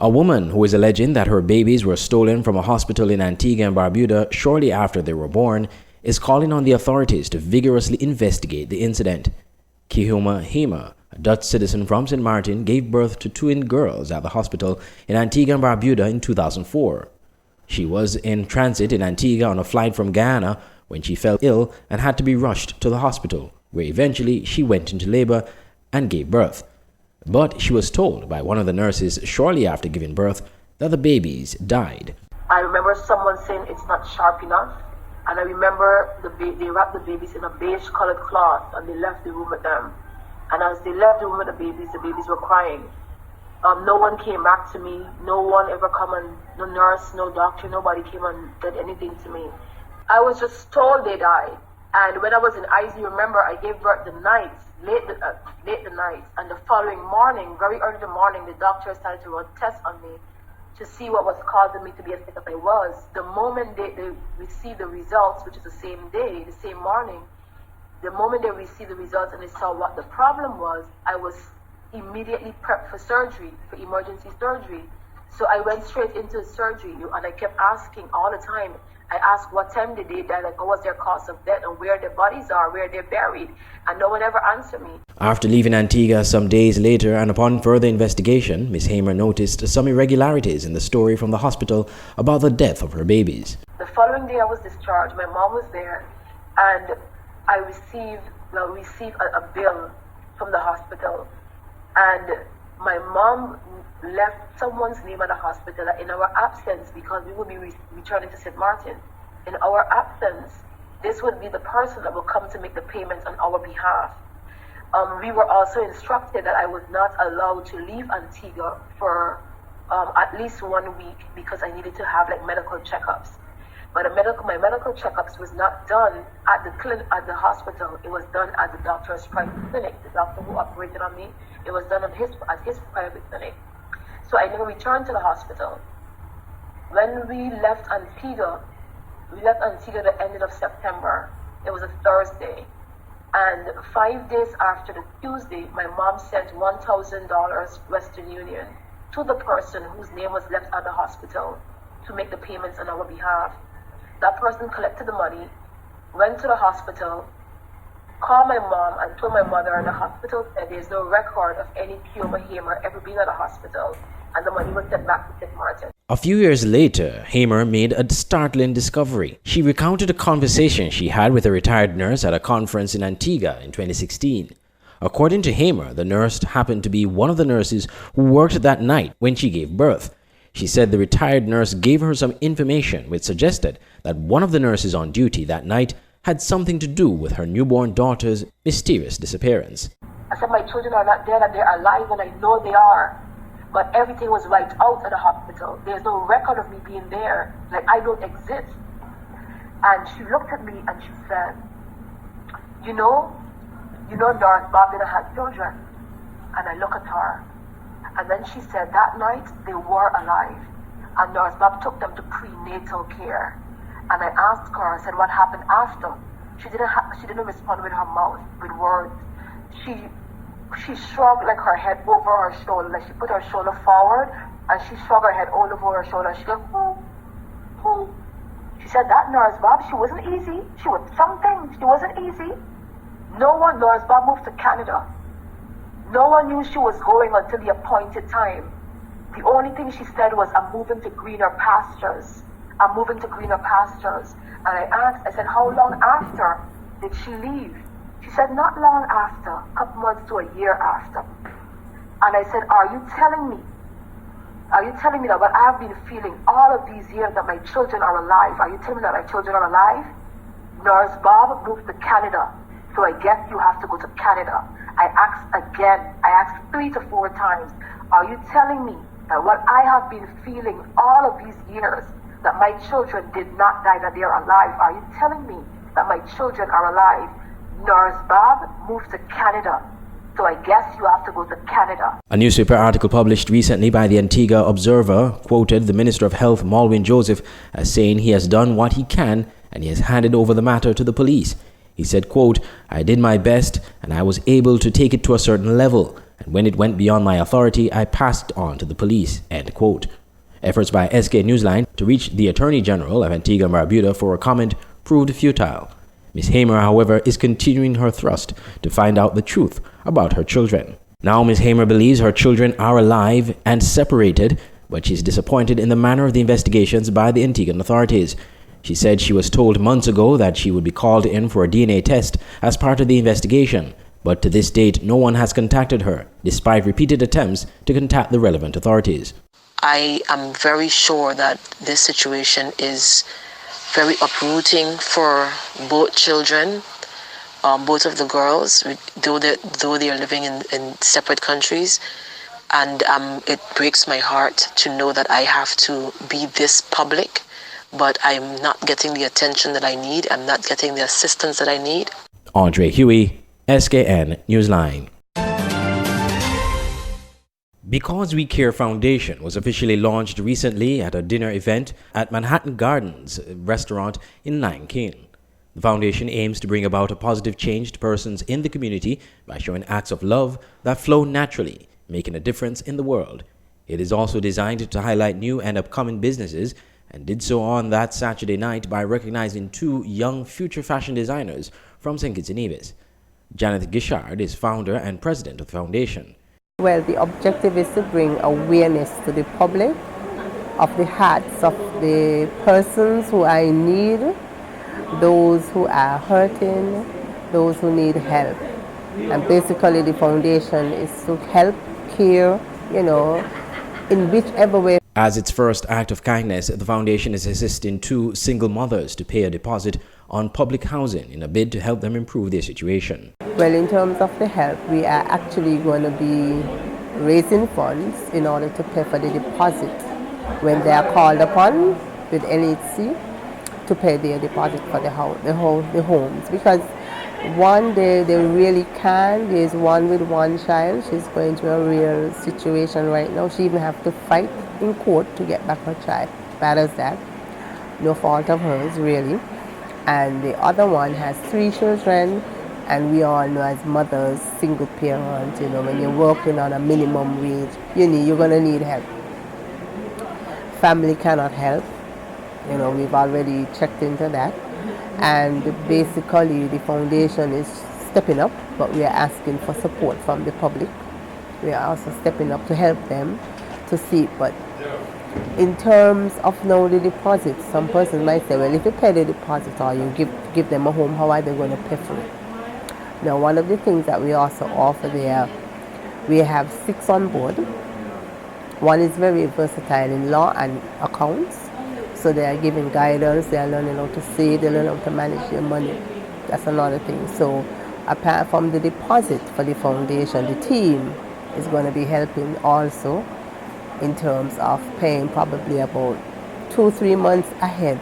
A woman who is alleging that her babies were stolen from a hospital in Antigua and Barbuda shortly after they were born is calling on the authorities to vigorously investigate the incident. Kihuma Hema, a Dutch citizen from St. Martin, gave birth to twin girls at the hospital in Antigua and Barbuda in 2004. She was in transit in Antigua on a flight from Guyana when she fell ill and had to be rushed to the hospital, where eventually she went into labor and gave birth. But she was told by one of the nurses shortly after giving birth that the babies died. I remember someone saying it's not sharp enough, and I remember they wrapped the babies in a beige colored cloth and they left the room with them. And as they left the room with the babies were crying. No one came back to me. No one ever come and, no nurse, no doctor, nobody came and did anything to me. I was just told they died. And when I was in ICU, remember, I gave birth the night, late the night. And the following morning, very early in the morning, the doctor started to run tests on me to see what was causing me to be as sick as I was. The moment they received the results, which is the same day, the same morning, the moment they received the results and they saw what the problem was, I was immediately prepped for surgery, for emergency surgery. So I went straight into surgery, and I kept asking all the time. I asked what time did they die, like what was their cause of death and where their bodies are, where they're buried, and no one ever answered me. After leaving Antigua some days later and upon further investigation, Ms. Hamer noticed some irregularities in the story from the hospital about the death of her babies. The following day I was discharged, my mom was there, and I received a bill from the hospital, and my mom left someone's name at the hospital in our absence, because we would be returning to St. Martin. In our absence, this would be the person that will come to make the payments on our behalf. We were also instructed that I was not allowed to leave Antigua for at least 1 week because I needed to have like medical checkups. But my medical checkups was not done at the hospital. It was done at the doctor's private clinic. The doctor who operated on me, it was done at his private clinic. So I never returned to the hospital. When we left Antigua the end of September. It was a Thursday. And 5 days after the Tuesday, my mom sent $1,000 Western Union to the person whose name was left at the hospital to make the payments on our behalf. That person collected the money, went to the hospital, called my mom and told my mother, and the hospital said there's no record of any Kihuma Hamer ever being at the hospital, and the money was sent back to St. Martin. A few years later, Hamer made a startling discovery. She recounted a conversation she had with a retired nurse at a conference in Antigua in 2016. According to Hamer, the nurse happened to be one of the nurses who worked that night when she gave birth. She said the retired nurse gave her some information which suggested that one of the nurses on duty that night had something to do with her newborn daughter's mysterious disappearance. I said, my children are not dead and they're alive, and I know they are. But everything was wiped out at the hospital. There's no record of me being there. Like, I don't exist. And she looked at me and she said, you know, Doris Bob didn't have children. And I look at her. And then she said that night they were alive. And Doris Bob took them to prenatal care. And I asked her, I said, what happened after? She didn't respond with her mouth, with words. She shrugged like her head over her shoulder, like she put her shoulder forward, and she shrugged her head all over her shoulder. She goes, oh. She said that Nurse Bob, she wasn't easy. She was something. She wasn't easy. Nurse Bob moved to Canada. No one knew she was going until the appointed time. The only thing she said was, I'm moving to greener pastures. I'm moving to greener pastures. And I asked, I said, how long after did she leave? She said, not long after, a couple months to a year after. And I said, are you telling me that what I have been feeling all of these years that my children are alive? Are you telling me that my children are alive? Nurse Bob moved to Canada, so I guess you have to go to Canada. I asked 3 to 4 times, are you telling me that what I have been feeling all of these years, that my children did not die, that they are alive? Are you telling me that my children are alive? Nurse Bob moved to Canada, so I guess you have to go to Canada. A newspaper article published recently by the Antigua Observer quoted the Minister of Health, Malwin Joseph, as saying he has done what he can and he has handed over the matter to the police. He said, quote, I did my best and I was able to take it to a certain level. and when it went beyond my authority, I passed it on to the police." End quote. Efforts by SK Newsline to reach the Attorney General of Antigua and Barbuda for a comment proved futile. Ms. Hamer, however, is continuing her thrust to find out the truth about her children. Now Ms. Hamer believes her children are alive and separated, but she's disappointed in the manner of the investigations by the Antiguan authorities. She said she was told months ago that she would be called in for a DNA test as part of the investigation, but to this date no one has contacted her, despite repeated attempts to contact the relevant authorities. I am very sure that this situation is very uprooting for both children, both of the girls, though they are living in separate countries. And it breaks my heart to know that I have to be this public, but I'm not getting the attention that I need. I'm not getting the assistance that I need. Andre Huey, SKN Newsline. Because We Care Foundation was officially launched recently at a dinner event at Manhattan Gardens restaurant in Nanking. The foundation aims to bring about a positive change to persons in the community by showing acts of love that flow naturally, making a difference in the world. It is also designed to highlight new and upcoming businesses, and did so on that Saturday night by recognizing 2 young future fashion designers from St. Kitts and Nevis. Janet Gishard is founder and president of the foundation. Well, the objective is to bring awareness to the public of the hearts of the persons who are in need, those who are hurting, those who need help. And basically the foundation is to help, care, in whichever way. As its first act of kindness, the foundation is assisting 2 single mothers to pay a deposit on public housing in a bid to help them improve their situation. Well, in terms of the help, we are actually going to be raising funds in order to pay for the deposit when they are called upon with NHC to pay their deposit for the homes. Because one, they really can. There's one with one child. She's going through a real situation right now. She even has to fight in court to get back her child. Bad as that. No fault of hers, really. And the other one has 3 children, and we all know as mothers, single parents, when you're working on a minimum wage, you're going to need help. Family cannot help. We've already checked into that. And basically the foundation is stepping up, but we are asking for support from the public. We are also stepping up to help them to see. But in terms of now the deposit, some persons might say, well, if you pay the deposit or you give them a home, how are they going to pay for it? Now, one of the things that we also offer there, we have 6 on board. One is very versatile in law and accounts. So they are giving guidance, they are learning how to save, they learn how to manage their money. That's another thing. So apart from the deposit for the foundation, the team is going to be helping also in terms of paying probably about 2-3 months ahead,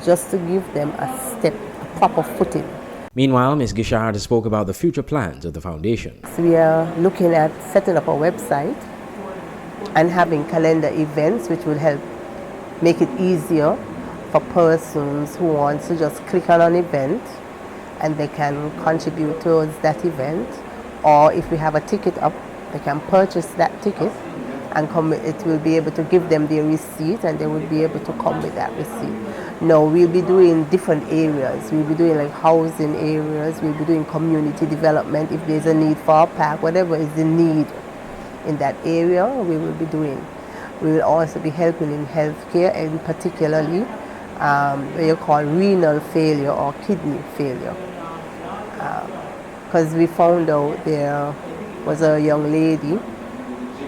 just to give them a proper footing. Meanwhile, Ms. Gishard spoke about the future plans of the foundation. So we are looking at setting up a website and having calendar events which will help make it easier for persons who want to just click on an event and they can contribute towards that event, or if we have a ticket up, they can purchase that ticket and it will be able to give them their receipt and they will be able to come with that receipt. No, we'll be doing different areas. We'll be doing like housing areas, we'll be doing community development if there's a need for a park, whatever is the need in that area, we will be doing. We will also be helping in healthcare, and particularly what you call renal failure or kidney failure. Because we found out there was a young lady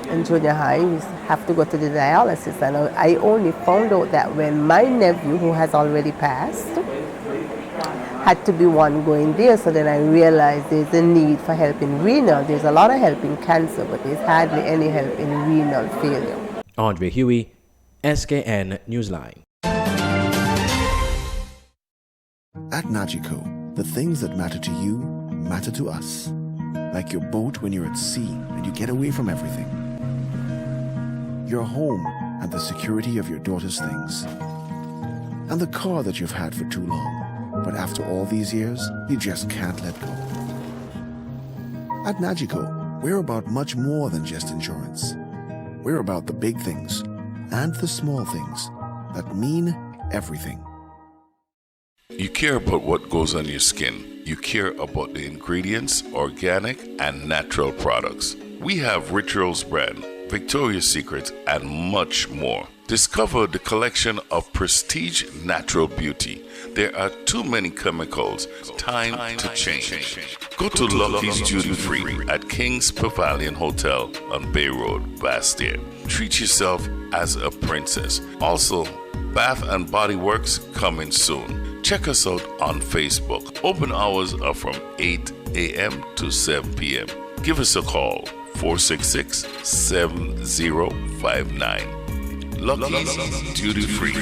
in junior high who have to go to the dialysis, and I only found out that when my nephew, who has already passed, had to be one going there. So then I realized there's a need for help in renal. There's a lot of help in cancer, but there's hardly any help in renal failure. Andre Huey, SKN Newsline. At Nagico, the things that matter to you matter to us. Like your boat when you're at sea and you get away from everything. Your home and the security of your daughter's things. And the car that you've had for too long, but after all these years, you just can't let go. At Nagico, We're about much more than just insurance. We're about the big things and the small things that mean everything. You care about what goes on your skin. You care about the ingredients, organic and natural products. We have Rituals brand, Victoria's Secret, and much more. Discover the collection of prestige natural beauty. There are too many chemicals. Time to change. Go to Lucky's Duty Free at King's Pavilion Hotel on Bay Road, Bastille. Treat yourself as a princess. Also, Bath and Body Works coming soon. Check us out on Facebook. Open hours are from 8 a.m. to 7 p.m. Give us a call, 466-7059. Lucky's Duty Free.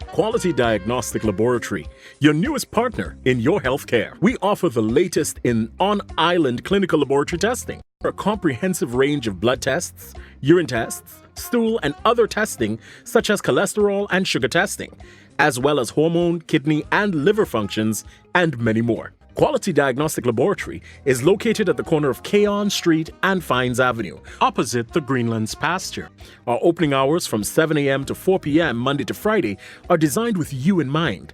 Quality Diagnostic Laboratory, your newest partner in your healthcare. We offer the latest in on-island clinical laboratory testing. A comprehensive range of blood tests, urine tests, stool and other testing such as cholesterol and sugar testing, as well as hormone, kidney and liver functions, and many more. Quality Diagnostic Laboratory is located at the corner of Keon Street and Fines Avenue, opposite the Greenlands pasture. Our opening hours from 7 a.m. to 4 p.m. Monday to Friday are designed with you in mind.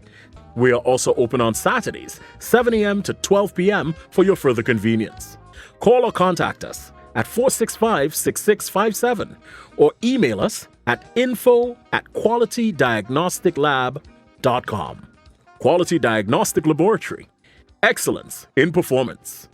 We are also open on Saturdays, 7 a.m. to 12 p.m. for your further convenience. Call or contact us at 465-6657 or email us at info@qualitydiagnosticlab.com. Quality Diagnostic Laboratory. Excellence in performance.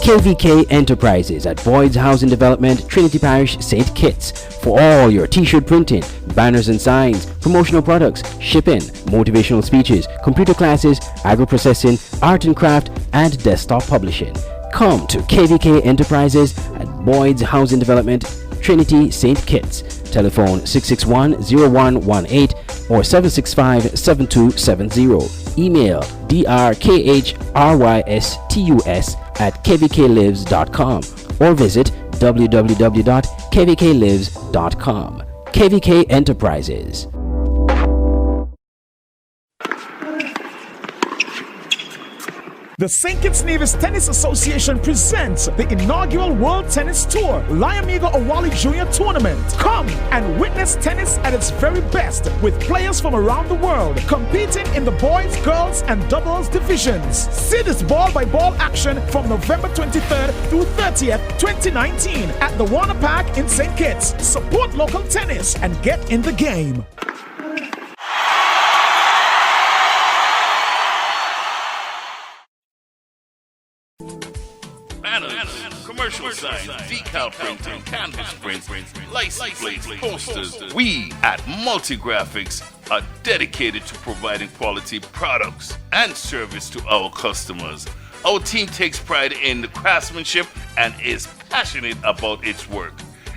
KVK Enterprises at Boyd's Housing Development, Trinity Parish, St. Kitts. For all your t-shirt printing, banners and signs, promotional products, shipping, motivational speeches, computer classes, agro-processing, art and craft, and desktop publishing. Come to KVK Enterprises at Boyd's Housing Development, Trinity, St. Kitts. Telephone 661-0118 or 765-7270. Email drkhrystus@kvklives.com or visit www.kvklives.com. KVK Enterprises. The St. Kitts Nevis Tennis Association presents the inaugural World Tennis Tour, Liamigo Awali Jr. Tournament. Come and witness tennis at its very best with players from around the world competing in the boys, girls, and doubles divisions. See this ball-by-ball action from November 23rd through 30th, 2019 at the Warner Park in St. Kitts. Support local tennis and get in the game. Commercial signs, decal printing, canvas prints, license plates, posters. We at Multigraphics are dedicated to providing quality products and service to our customers. Our team takes pride in the craftsmanship and is passionate about its work.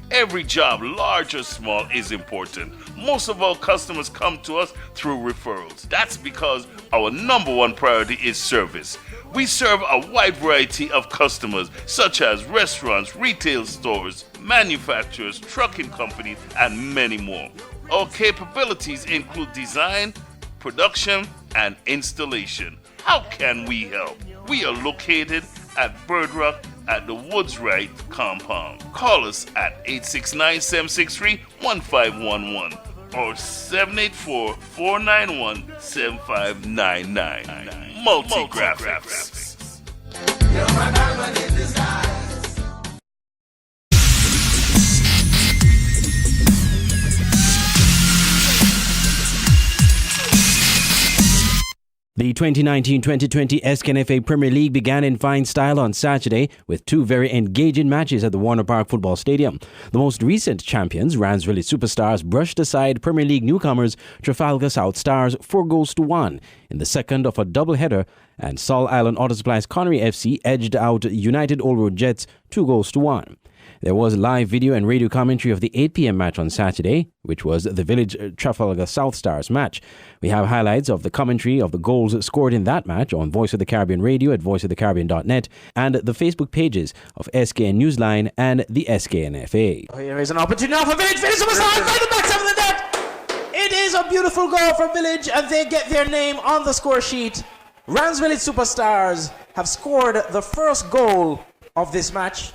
Every job, large or small, is important. Most of our customers come to us through referrals. That's because our number one priority is service. We serve a wide variety of customers, such as restaurants, retail stores, manufacturers, trucking companies, and many more. Our capabilities include design, production, and installation. How can we help? We are located at Bird Rock at the Woods Right compound. Call us at 869-763-1511 or 784-491-7599. Multigraphics. You're my diamond in disguise. The 2019-2020 SKNFA Premier League began in fine style on Saturday with two very engaging matches at the Warner Park Football Stadium. The most recent champions, Randsville Superstars, brushed aside Premier League newcomers Trafalgar South Stars 4-1 in the second of a doubleheader, and Sol Island Auto Supply's Connery FC edged out United Old Road Jets 2-1. There was live video and radio commentary of the 8 p.m. match on Saturday, which was the Village Trafalgar South Stars match. We have highlights of the commentary of the goals scored in that match on Voice of the Caribbean Radio at voiceofthecaribbean.net and the Facebook pages of SKN Newsline and the SKNFA. Here is an opportunity now for Village. Village Superstars by the back of the net. It is a beautiful goal for Village, and they get their name on the score sheet. Rams Village Superstars have scored the first goal of this match,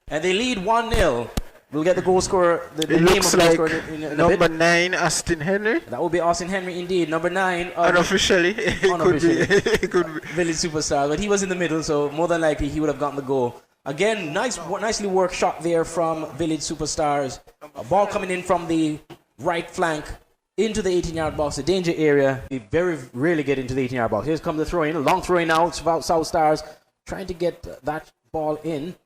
and they lead 1-0. We'll get the goal scorer, the name looks of the goal like scorer in a number bit. 9, Austin Henry. That will be Austin Henry indeed. Number 9. Unofficially, it could be. Village Superstars, but he was in the middle, so more than likely he would have gotten the goal. Again, nicely worked shot there from Village Superstars. A ball coming in from the right flank into the 18-yard box, the danger area. We very rarely get into the 18-yard box. Here's come the throw-in, a long throw-in now. It's about South Stars trying to get that ball in.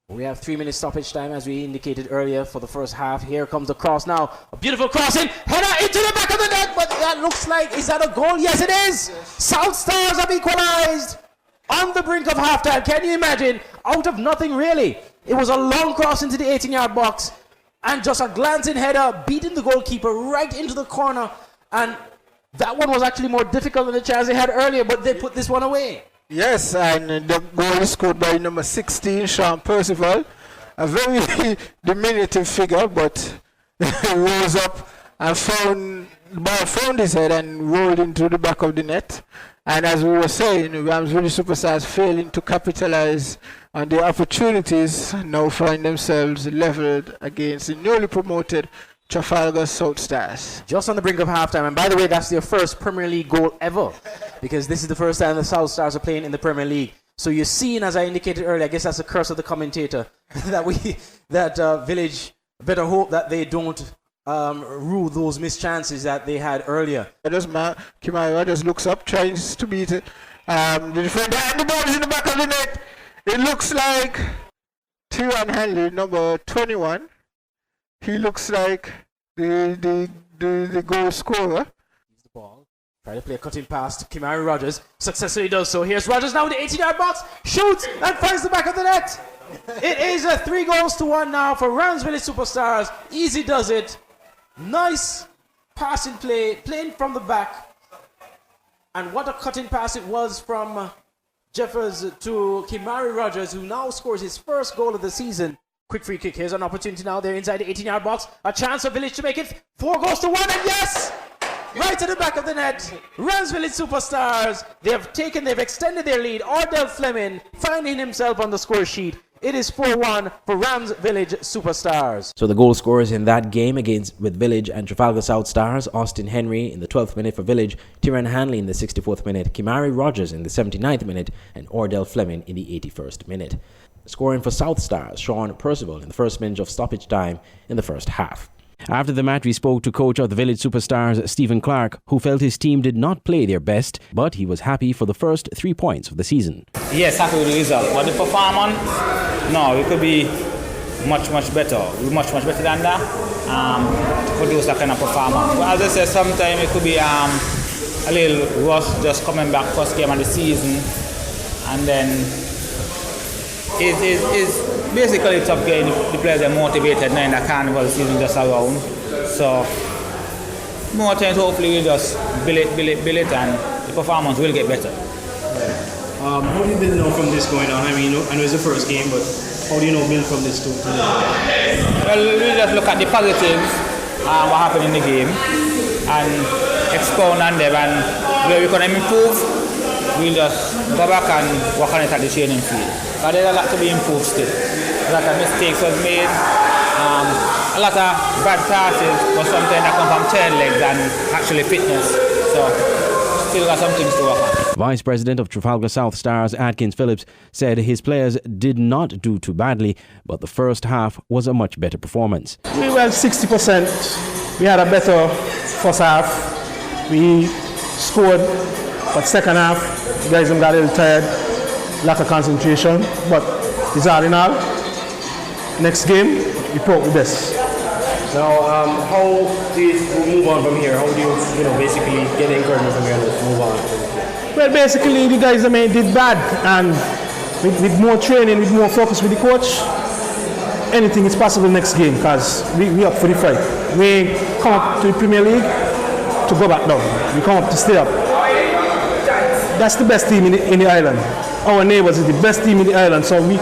We have 3 minutes stoppage time, as we indicated earlier, for the first half. Here comes the cross now. A beautiful crossing. Header into the back of the net, but that looks like, is that a goal? Yes, it is. South Stars have equalized on the brink of halftime. Can you imagine? Out of nothing, really. It was a long cross into the 18-yard box, and just a glancing header, beating the goalkeeper right into the corner. And that one was actually more difficult than the chance they had earlier, but they put this one away. Yes, and the goal is scored by number 16, Sean Percival. A very diminutive figure, but he rose up and the ball found his head and rolled into the back of the net. And as we were saying, Rams Village Superstars failing to capitalize on the opportunities now find themselves leveled against the newly promoted Trafalgar South Stars. Just on the brink of halftime, and by the way, that's their first Premier League goal ever, because this is the first time the South Stars are playing in the Premier League. So you're seeing, as I indicated earlier, I guess that's the curse of the commentator, that Village better hope that they don't rule those missed chances that they had earlier. Kimara just looks up, tries to beat it. The defender, and the ball is in the back of the net. It looks like Tyron Hanley, number 21. He looks like the goal scorer. He's the ball. Try to play a cutting pass to Kimari Rogers. Successfully does so. Here's Rogers now in the 18-yard box. Shoots and finds the back of the net. It is a 3-1 now for Rams Village Superstars. Easy does it. Nice passing play, playing from the back. And what a cutting pass it was from Jeffers to Kimari Rogers, who now scores his first goal of the season. Quick free kick. Here's an opportunity now. They're inside the 18-yard box. A chance for Village to make it. 4-1, and yes! Right to the back of the net. Rams Village Superstars. They've extended their lead. Ordell Fleming finding himself on the score sheet. It is 4-1 for Rams Village Superstars. So the goal scorers in that game with Village and Trafalgar South Stars: Austin Henry in the 12th minute for Village, Tyron Hanley in the 64th minute, Kimari Rogers in the 79th minute, and Ordell Fleming in the 81st minute. Scoring for South Stars, Sean Percival in the first minute of stoppage time in the first half. After the match, we spoke to coach of the Village Superstars, Stephen Clark, who felt his team did not play their best, but he was happy for the first 3 points of the season. Yes, happy with the result. But the performance, no, it could be much better. Much better than that. Produce that kind of performance. But as I said, sometimes it could be a little rush just coming back first game of the season, and then it's basically tough getting the players are motivated now in the carnival season just around. So more times hopefully we'll just build it and the performance will get better. How do you build now from this going on? I mean, I know it's the first game, but how do you know build from this to Well, we'll just look at the positives, what happened in the game, and expound on them, and where we can improve, we'll just go back and work on it at the training field. But there's a lot to be improved still. A lot of mistakes was made, a lot of bad passes, but sometimes that come from tail legs and actually fitness. So still got some things to work on. Vice President of Trafalgar South Stars, Atkins Phillips, said his players did not do too badly, but the first half was a much better performance. We were 60%. We had a better first half. We scored, but second half, the guys got a little tired, lack of concentration. But it's all in all. Next game, we put the best. Now, how do you move on from here? How do you basically get encouragement from here and move on? Well, basically, the guys did bad, and with more training, with more focus with the coach, anything is possible next game, because we up for the fight. We come up to the Premier League to go back down. We come up to stay up. That's the best team in the island. Our neighbours is the best team in the island, so we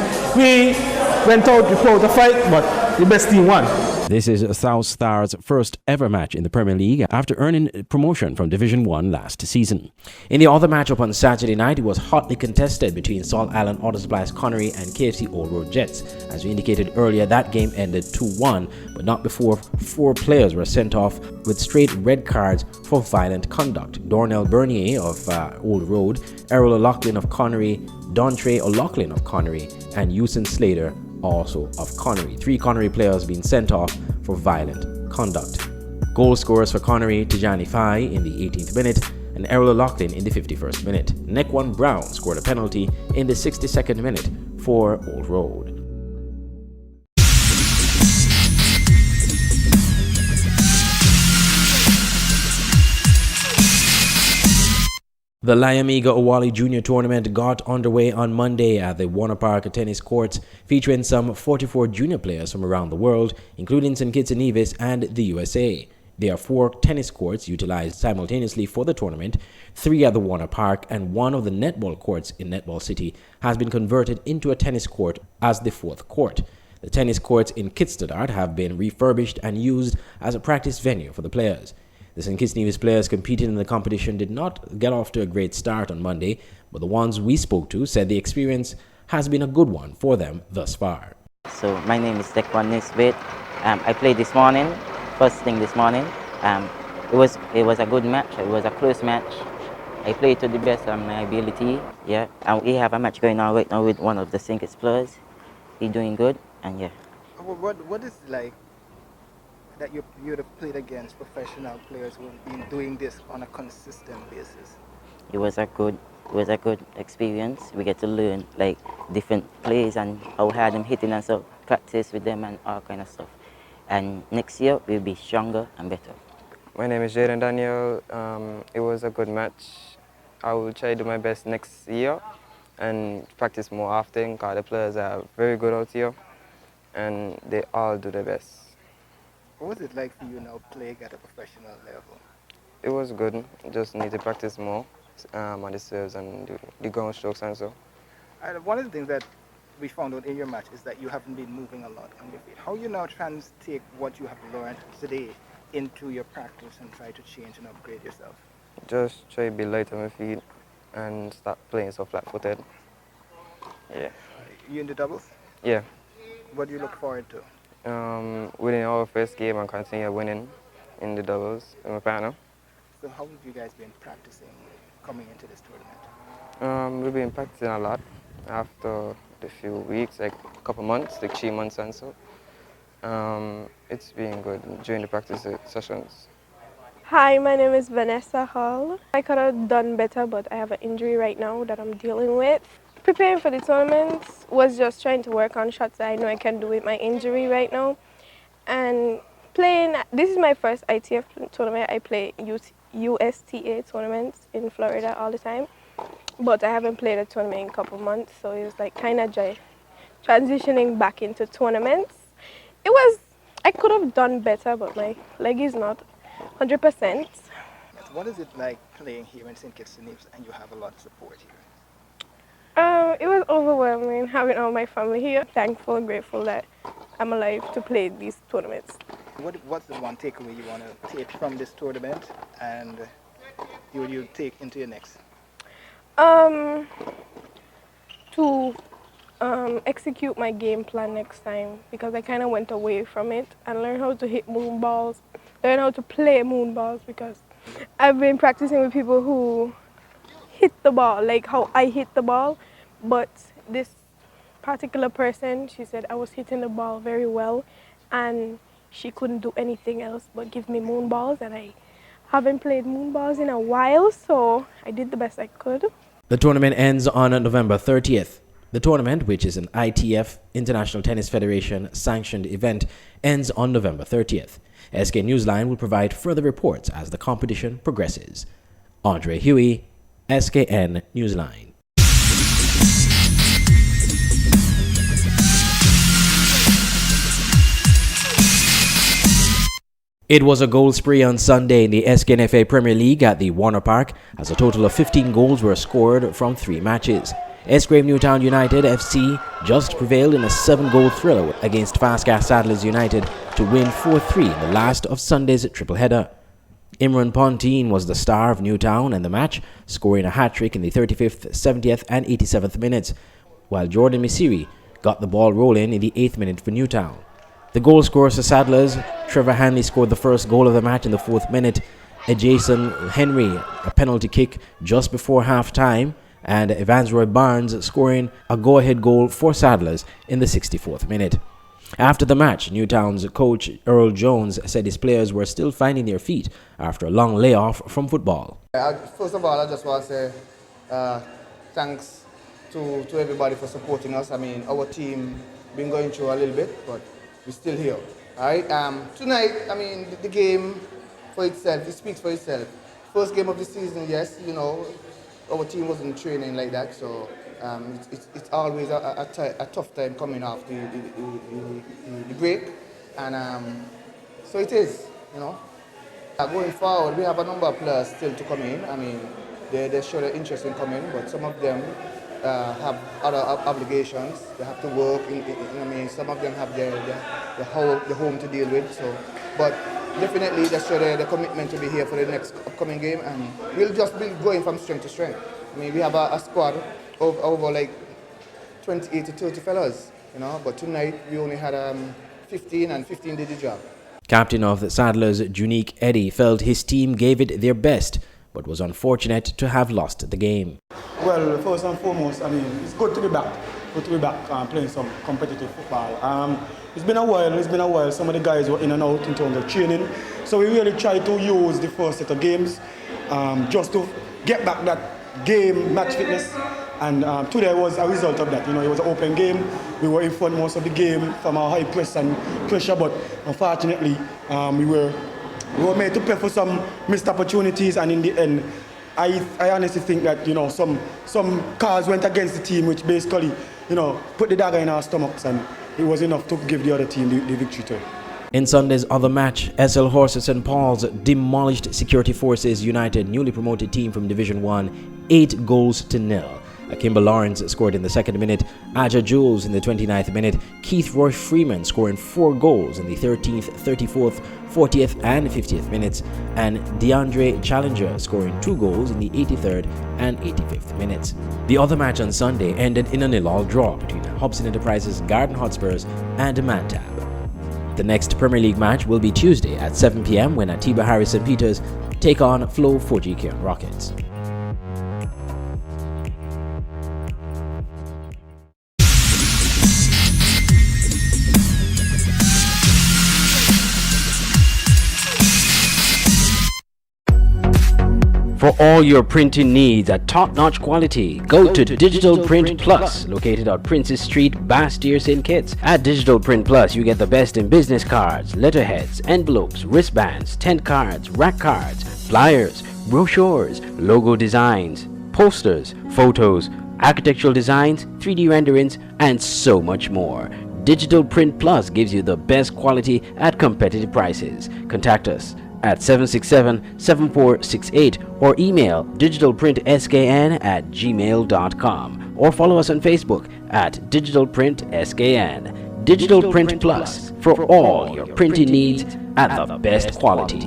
went out, we put out a fight, but the best team won. This is South Stars' first ever match in the Premier League after earning promotion from Division 1 last season. In the other matchup on Saturday night, it was hotly contested between Salt Island Auto Supplies Connery and KFC Old Road Jets. As we indicated earlier, that game ended 2-1, but not before 4 players were sent off with straight red cards for violent conduct. Dornell Bernier of Old Road, Errol O'Loughlin of Connery, Dontre O'Loughlin of Connery, and Houston Slater also of Connery. 3 Connery players being sent off for violent conduct. Goal scorers for Connery: Tijani Fai in the 18th minute and Errol O'Loughlin in the 51st minute. Nequan Brown scored a penalty in the 62nd minute for Old Road. The Liamiga Owali Junior Tournament got underway on Monday at the Warner Park Tennis Courts, featuring some 44 junior players from around the world, including St. Kitts and Nevis and the USA. There are 4 tennis courts utilized simultaneously for the tournament. 3 at the Warner Park, and 1 of the netball courts in Netball City has been converted into a tennis court as the 4th court. The tennis courts in Kitstadart have been refurbished and used as a practice venue for the players. The St. Kitts Nevis players competing in the competition did not get off to a great start on Monday, but the ones we spoke to said the experience has been a good one for them thus far. So my name is Dekwan Nisbet. I played this morning, first thing this morning. It was a good match. It was a close match. I played to the best of my ability. Yeah, and we have a match going on right now with one of the St. Kitts players. He's doing good, and yeah. What is it like that you'd have played against professional players who have been doing this on a consistent basis? It was a good experience. We get to learn like different plays and how hard I'm hitting and so practice with them and all kind of stuff. And next year we'll be stronger and better. My name is Jaden Daniel. It was a good match. I will try to do my best next year and practice more often because the players are very good out here and they all do their best. What was it like for you now playing at a professional level? It was good. Just need to practice more on the serves and the ground strokes and so. One of the things that we found out in your match is that you haven't been moving a lot on your feet. How you now take what you have learned today into your practice and try to change and upgrade yourself? Just try to be light on my feet and start playing so flat-footed. Yeah. You in the doubles? Yeah. What do you look forward to? Winning our first game and continue winning in the doubles with my partner. So how have you guys been practicing coming into this tournament? We've been practicing a lot after the few weeks, like a couple months, like 3 months and so. It's been good during the practice sessions. Hi, my name is Vanessa Hall. I could have done better, but I have an injury right now that I'm dealing with. Preparing for the tournament was just trying to work on shots that I know I can do with my injury right now. And playing, this is my first ITF tournament. I play USTA tournaments in Florida all the time. But I haven't played a tournament in a couple months, so it was like kind of transitioning back into tournaments. I could have done better, but my leg is not 100%. What is it like playing here in St. Kitts and Nevis and you have a lot of support here? It was overwhelming having all my family here. Thankful and grateful that I'm alive to play these tournaments. What's the one takeaway you want to take from this tournament and you take into your next? To execute my game plan next time, because I kind of went away from it and learn how to hit moon balls, learn how to play moon balls, because I've been practicing with people who hit the ball, like how I hit the ball, but this particular person, she said I was hitting the ball very well and she couldn't do anything else but give me moon balls, and I haven't played moon balls in a while, so I did the best I could. The tournament ends on November 30th. The tournament, which is an ITF, International Tennis Federation sanctioned event, ends on November 30th. SK Newsline will provide further reports as the competition progresses. Andre Huey, SKN Newsline. It was a goal spree on Sunday in the SKNFA Premier League at the Warner Park, as a total of 15 goals were scored from 3 matches. Esgrave Newtown United FC just prevailed in a 7-goal thriller against Fastgas Saddlers United to win 4-3 in the last of Sunday's triple header. Imran Pontine was the star of Newtown in the match, scoring a hat-trick in the 35th, 70th and 87th minutes, while Jordan Misiri got the ball rolling in the 8th minute for Newtown. The goal scorers for Saddlers, Trevor Hanley scored the first goal of the match in the 4th minute, Jason Henry a penalty kick just before half-time, and Evans Roy Barnes scoring a go-ahead goal for Saddlers in the 64th minute. After the match, Newtown's coach Earl Jones said his players were still finding their feet after a long layoff from football. First of all, I just want to say thanks to everybody for supporting us. I mean, our team been going through a little bit, but we're still here. All right. Tonight, I mean, the game for itself, it speaks for itself. First game of the season, yes, you know, our team wasn't training like that, so it's always a tough time coming off the break, and so it is, you know. Going forward, we have a number of players still to come in. I mean, they show their interest in coming, but some of them have other obligations. They have to work. I mean, some of them have the home to deal with. So, but definitely they show the commitment to be here for the next upcoming game, and we'll just be going from strength to strength. I mean, we have a squad of over like 28 to 30 fellas, you know, but tonight we only had 15, and 15 did the job. Captain of the Saddlers, Junique Eddy, felt his team gave it their best, but was unfortunate to have lost the game. Well, first and foremost, I mean, it's good to be back. Good to be back playing some competitive football. It's been a while. Some of the guys were in and out in terms of training. So we really tried to use the first set of games just to get back that game match fitness. And today was a result of that. You know, it was an open game. We were in front most of the game from our high press and pressure, but unfortunately, we were made to pay for some missed opportunities, and in the end, I honestly think that, you know, some calls went against the team, which basically, you know, put the dagger in our stomachs, and it was enough to give the other team the victory too. In Sunday's other match, SL Horse St. Paul's demolished Security Forces United newly promoted team from Division 1 8-0. Kimber Lawrence scored in the 2nd minute, Aja Jules in the 29th minute, Keith Roy Freeman scoring 4 goals in the 13th, 34th, 40th and 50th minutes, and DeAndre Challenger scoring 2 goals in the 83rd and 85th minutes. The other match on Sunday ended in a 0-0 draw between Hobson Enterprises Garden Hotspurs and Mantab. The next Premier League match will be Tuesday at 7 p.m. when Atiba Harris St. Peters take on Flow 4G Cairn Rockets. For all your printing needs at top-notch quality, go to Digital Print Plus, located on Princess Street, Bastyr, St. Kitts. At Digital Print Plus, you get the best in business cards, letterheads, envelopes, wristbands, tent cards, rack cards, flyers, brochures, logo designs, posters, photos, architectural designs, 3D renderings, and so much more. Digital Print Plus gives you the best quality at competitive prices. Contact us at 767-7468 or email digitalprintskn@gmail.com or follow us on Facebook at digitalprintskn. Digital Print Plus, for all your printing needs at the best quality.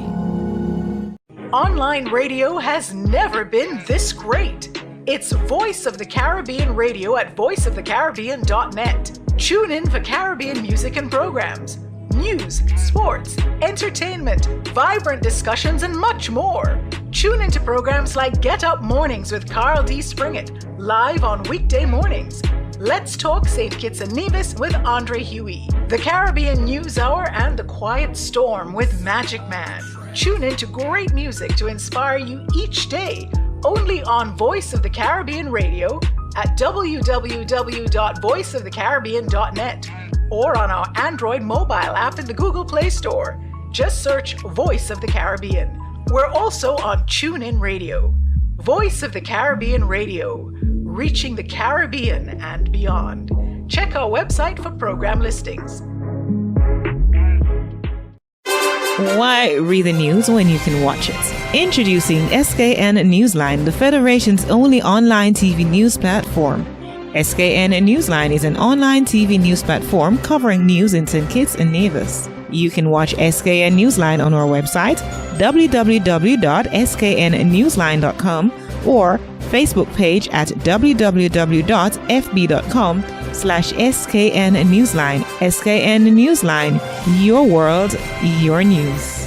Online radio has never been this great. It's Voice of the Caribbean Radio at voiceofthecaribbean.net. Tune in for Caribbean music and programs, news, sports, entertainment, vibrant discussions, and much more. Tune into programs like Get Up Mornings with Carl D. Springett, live on weekday mornings. Let's Talk St. Kitts and Nevis with Andre Huey. The Caribbean News Hour and The Quiet Storm with Magic Man. Tune into great music to inspire you each day, only on Voice of the Caribbean Radio at www.voiceofthecaribbean.net. or on our Android mobile app in the Google Play Store. Just search Voice of the Caribbean. We're also on TuneIn Radio. Voice of the Caribbean Radio, reaching the Caribbean and beyond. Check our website for program listings. Why read the news when you can watch it? Introducing SKN Newsline, the Federation's only online TV news platform. SKN Newsline is an online TV news platform covering news in St. Kitts and Nevis. You can watch SKN Newsline on our website, www.sknnewsline.com, or Facebook page at www.fb.com/SKN Newsline. SKN Newsline, your world, your news.